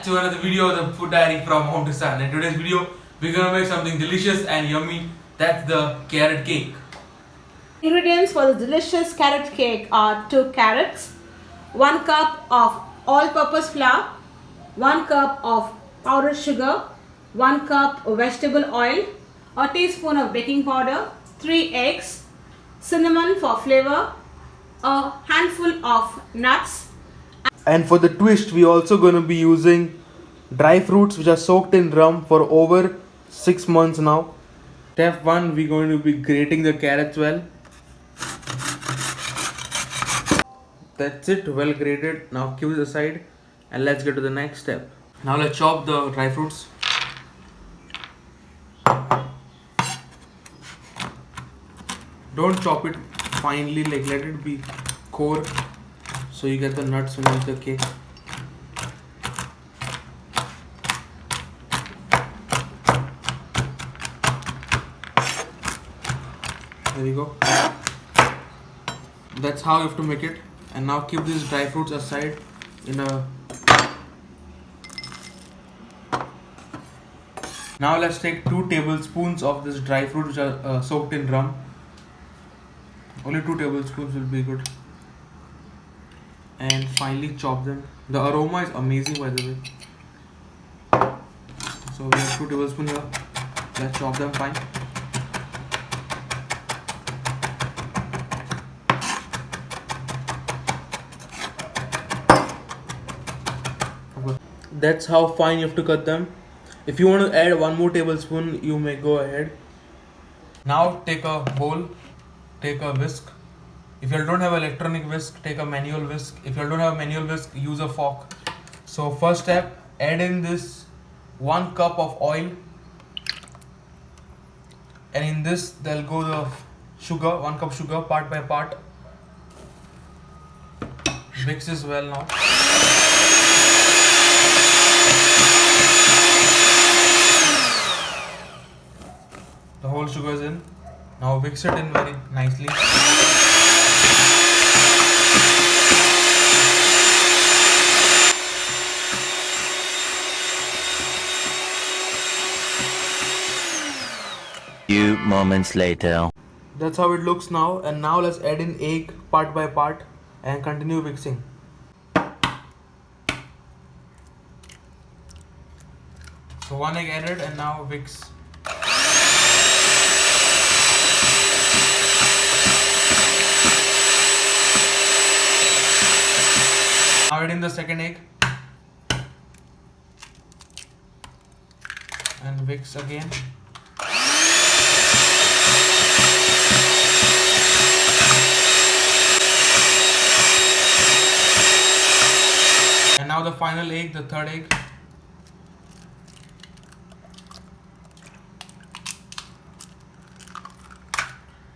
to another video of the food diary from home to sun. In today's video, we're gonna make something delicious and yummy. That's the carrot cake. Ingredients for the delicious carrot cake are 2 carrots, 1 cup of all-purpose flour, 1 cup of powdered sugar, 1 cup of vegetable oil, a teaspoon of baking powder, 3 eggs, cinnamon for flavor, a handful of nuts. And for the twist, we also going to be using dry fruits which are soaked in rum for over 6 months now. Step 1, we're going to be grating the carrots well. That's it, well grated. Now keep it aside and let's get to the next step. Now let's chop the dry fruits. Don't chop it finely, like let it be core so you get the nuts beneath the cake. There you go. That's how you have to make it. And now keep these dry fruits aside in a... Now let's take 2 tablespoons of this dry fruit which are soaked in rum. Only 2 tablespoons will be good. And finally chop them. The aroma is amazing, by the way. So we have 2 tablespoons here. Let's chop them fine. That's how fine you have to cut them. If you want to add 1 more tablespoon, you may go ahead. Now take a bowl, take a whisk. If you don't have an electronic whisk, take a manual whisk. If you don't have a manual whisk, use a fork. So first step, add in this 1 cup of oil. And in this, there'll go the sugar, 1 cup sugar, part by part. Mix this well now. The whole sugar is in. Now mix it in very nicely. Few moments later. That's how it looks now. And now let's add in egg part by part and continue mixing. So 1 egg added and now mix. Now add in the second egg. And mix again. And now the final egg, the third egg.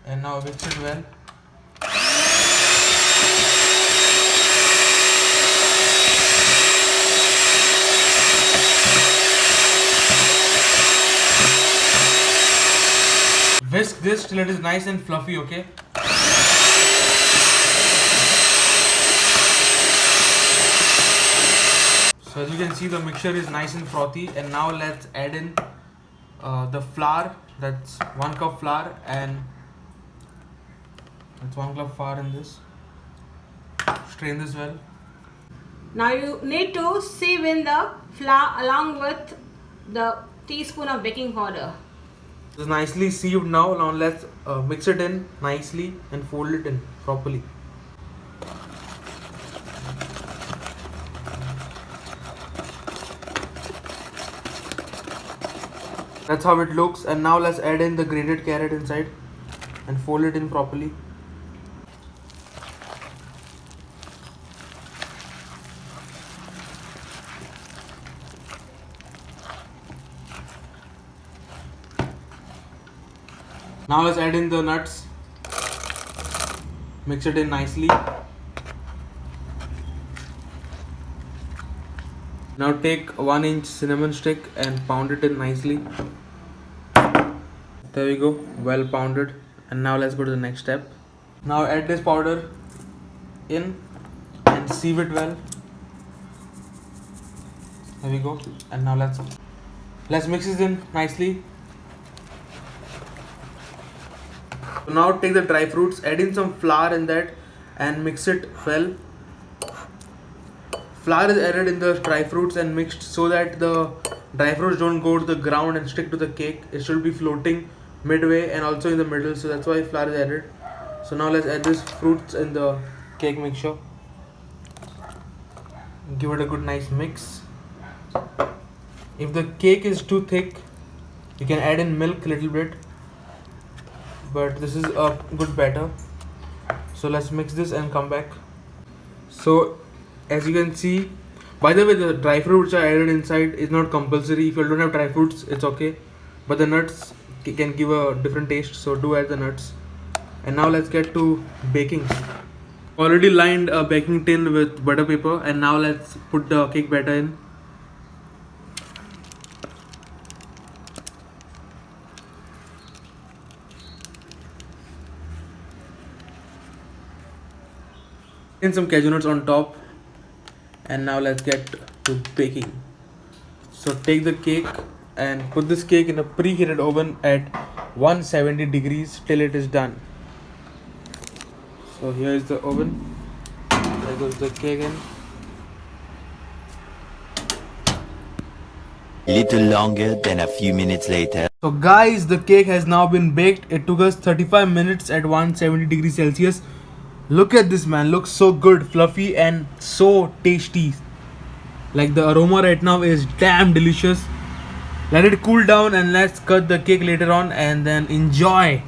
And now mix it well. Whisk this till it is nice and fluffy, okay? So as you can see, the mixture is nice and frothy. And now let's add in the flour. That's 1 cup flour, and that's 1 cup flour in this. Strain this well. Now you need to sieve in the flour along with the teaspoon of baking powder. It's nicely sieved now. Now let's mix it in nicely and fold it in properly. That's how it looks. And now let's add in the grated carrot inside and fold it in properly. Now let's add in the nuts. Mix it in nicely. Now take 1-inch cinnamon stick and pound it in nicely. There we go, well pounded. And now let's go to the next step. Now add this powder in and sieve it well. There we go. And now let's mix this in nicely. So now take the dry fruits, add in some flour in that and mix it well. Flour is added in the dry fruits and mixed so that the dry fruits don't go to the ground and stick to the cake. It should be floating midway and also in the middle, so that's why flour is added. So now let's add this fruits in the cake mixture. Give it a good nice mix. If the cake is too thick, you can add in milk a little bit, but this is a good batter. So let's mix this and come back. So as you can see, by the way, the dry fruits are added inside is not compulsory. If you don't have dry fruits, it's okay, but the nuts can give a different taste, so do add the nuts. And now let's get to baking. Already lined a baking tin with butter paper, and now let's put the cake batter in. In some cashew nuts on top, and now let's get to baking. So take the cake and put this cake in a preheated oven at 170 degrees till it is done. So here is the oven. There goes the cake in. Little longer than a few minutes later. So guys, the cake has now been baked. It took us 35 minutes at 170 degrees Celsius. Look at this, man, looks so good, fluffy and so tasty. Like the aroma right now is damn delicious. Let it cool down and let's cut the cake later on and then enjoy.